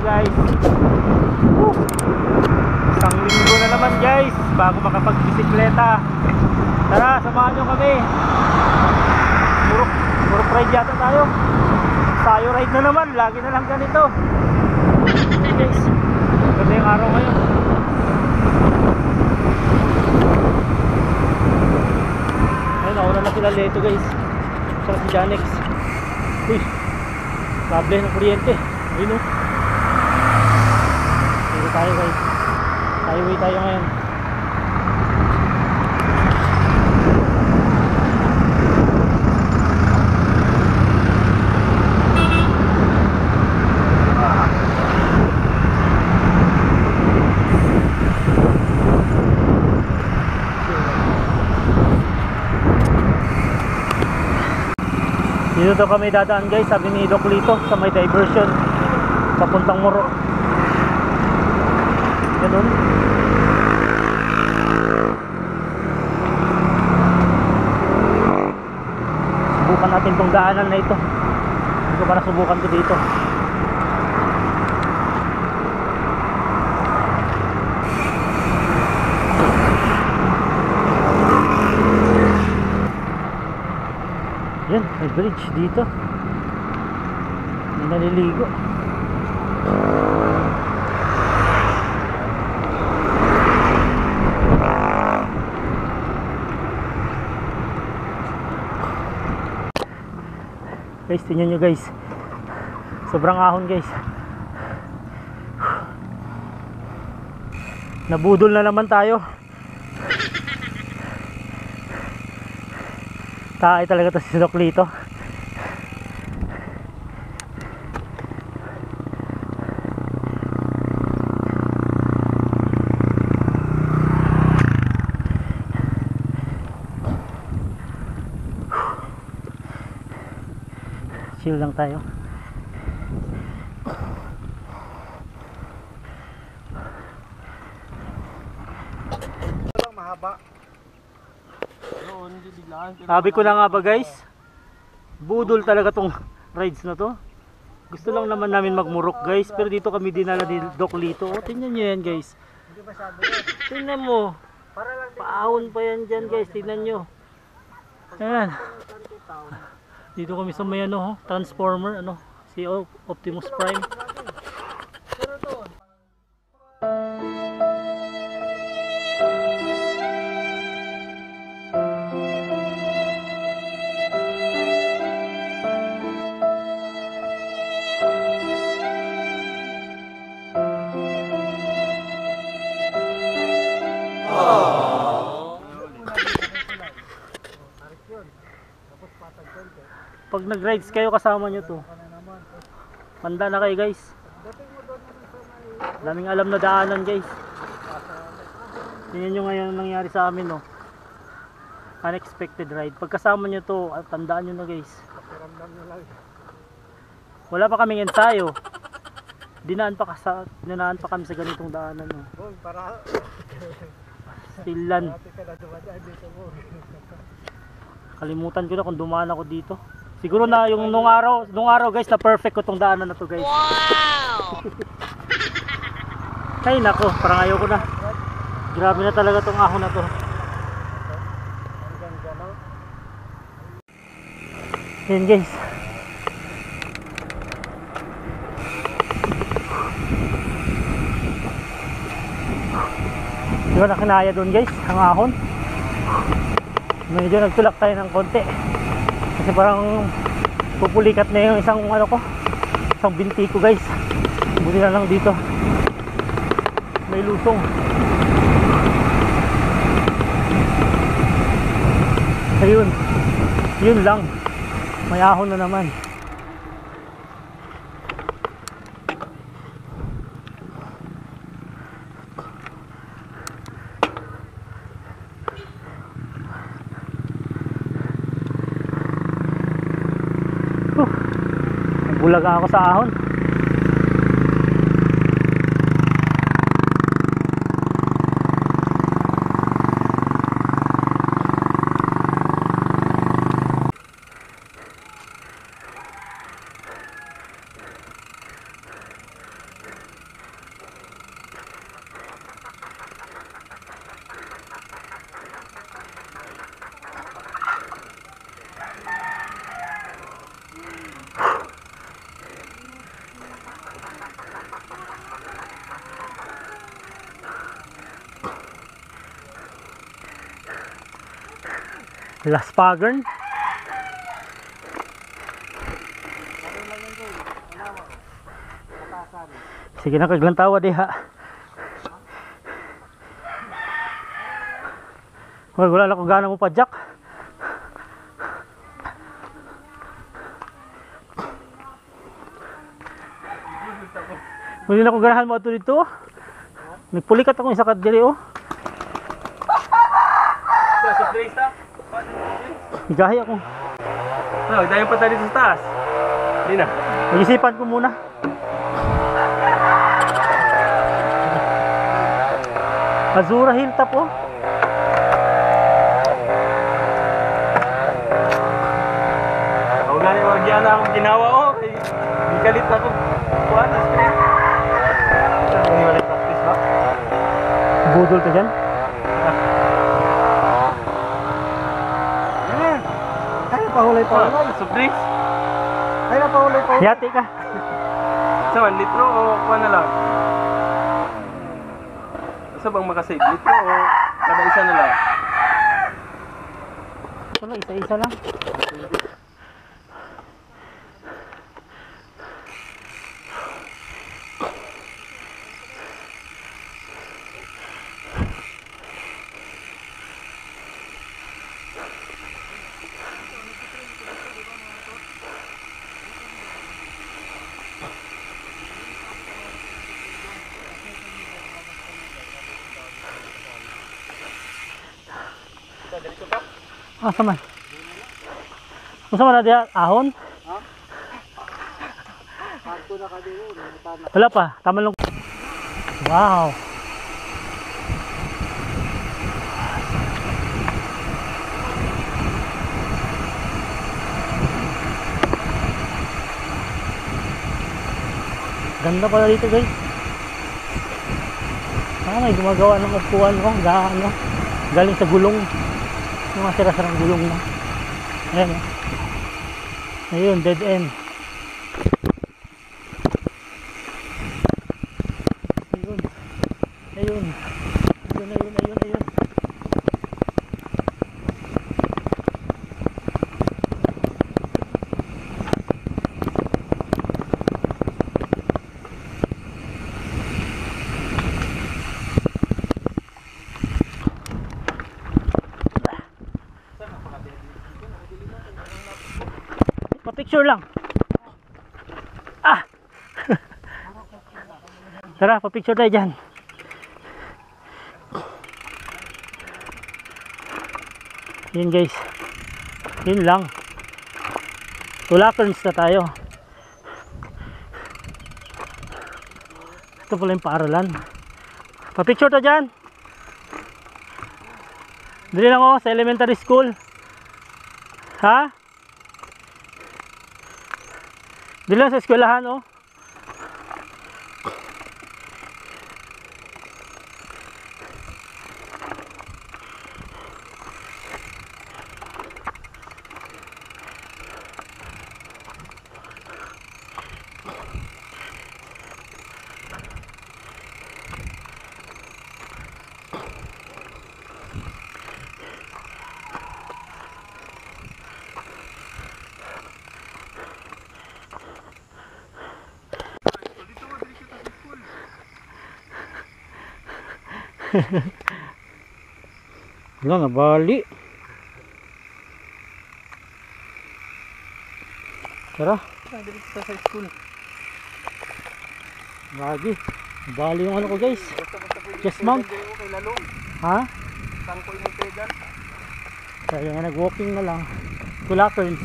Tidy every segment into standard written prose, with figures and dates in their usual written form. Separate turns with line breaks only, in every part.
guys. Isang linggo na naman guys bago makapag-bisikleta. Tara, samahan nyo kami. Purok ride yata tayo. Tayo ride na naman, lagi na lang ganito. Okay guys, ganda yung araw ngayon. Ayun, nauna na sila Leto guys. Saka si Janex. Uy, kable ng kuryente. Ayun o. Dito tayo guys. Highway tayo ngayon. Dito daw kami dadaan guys, sabi ni Doc Lito, sa may diversion papuntang Moro. Ganun. Subukan natin tong daanan na ito. Hindi ko pa nasubukan ko dito. Yan, may bridge dito. May naliligo. Guys, tingnan nyo guys. Sobrang ahon guys. Nabudol na naman tayo. Taay talaga to si Doc Lito. Chill lang tayo.
Mahaba.
Sabi ko na nga ba guys, budol talaga tong rides na to. Gusto lang naman namin magmurok guys, pero dito kami dinala ni Doc Lito. O, tingnan nyo yan guys. Tingnan mo, paahon pa yan dyan guys, tingnan nyo. Ayan. Dito kami sa may ano, transformer, ano, si Optimus Prime. Pag nag-rides kayo kasama nyo to, handa na kayo guys. Daming alam na daanan guys. Tingnan nyo ngayon ang nangyari sa amin, no? Unexpected ride. Pag kasama nyo to, tandaan nyo na guys. Wala pa kaming ensayo. Dinaan pa kami sa ganitong daanan, no? Stilan. Kalimutan ko na kung dumaan ako dito. Siguro na yung nung araw guys, na perfect ko tong daanan na to guys. Wow! Ay nako, parang ayaw ko na. Grabe na talaga tong ahon na to. Yan guys. Di ba na kinaya doon guys, ang ahon. Medyo nagtulak tayo ng konti. Kasi parang pupulikat na yung isang ano ko, isang binti ko guys. Buti na lang dito may lusong. Ayun, yun lang, may ahon na naman. Bulaga ako sa ahon. Las Pagern. Sige na kaglantawa diha. Wala lang kung gana mo padyak. Muli na kung ganahan mo ito dito. Nagpulikat ako isa kadiri oh. Higahi ako.
Dahil pa tayo dito sa taas. Hindi na.
Mag-isipan ko muna. Azura Hilltop oh.
Ako gani magyan na akong ginawa oh. Di kalit ako. Kuhan na screen. Hindi wala practice ba?
Budol ka dyan.
Pahulay pa.
Surprise.
Ay na pahulay pa.
Yati ka.
Sa 1 litro o kuha na lang? Sa bang makasave? Litro o kada isa na lang?
Ito lang, isa-isa lang. Asa man? Asa man na diya? Ahon? Wala pa, tama lang. Wow. Ganda pala dito guys. May gumagawa ng upuan ko, ano, galing sa gulong. Yung mga sira-sirang gulong na. Ayan o. Ayun, dead end. Ayun. Ayun. Ayun. Pa-picture lang. Ah! Tara, pa-picture tayo dyan. Yun guys. Yun lang. Tulakerns na tayo. Ito pala yung paaralan. Pa-picture tayo dyan. Dali lang ako sa elementary school. Ha? Dili lang sa eskwelahan oh. Wala na bali. Tara.
Dito sa school.
Lagi. Bali yung ano ko guys. Chest mount. Ha?
Saan ko yung pedal?
Kaya nga nag-walking na lang. Tulakerns.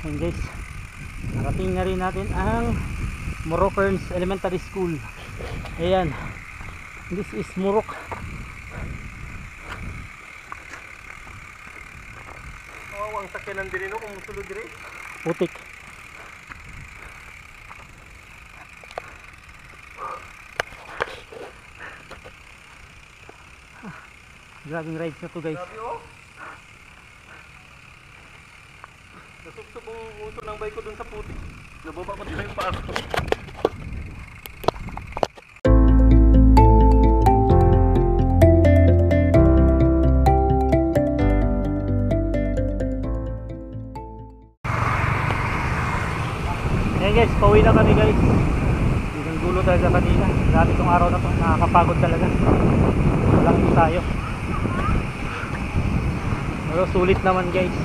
Ayan guys. Narating na rin natin ang Morokerns Elementary School. Ayan. This is Murok.
Oh, ang sakyanan din no kung sulod dire.
Putik. Grabing rides na to guys.
Grabe oh. Nasubsob ang uso ng bike ko dun sa putik. Nababa ko din yung paa ko.
Ayan guys, pauwi na kami guys. Isang dulo talaga kanina. Grabe itong araw na to, nakakapagod talaga. Walang tayo. Pero sulit naman guys.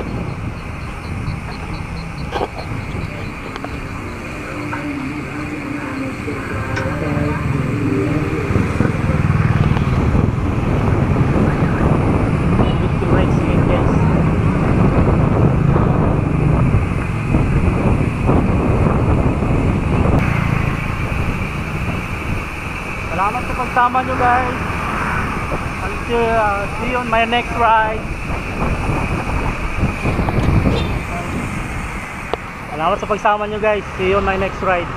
Beautiful rides again guys. Salamat sa pagsama nyo guys. See you on my next ride. Salamat sa pagsama nyo guys. See you on my next ride.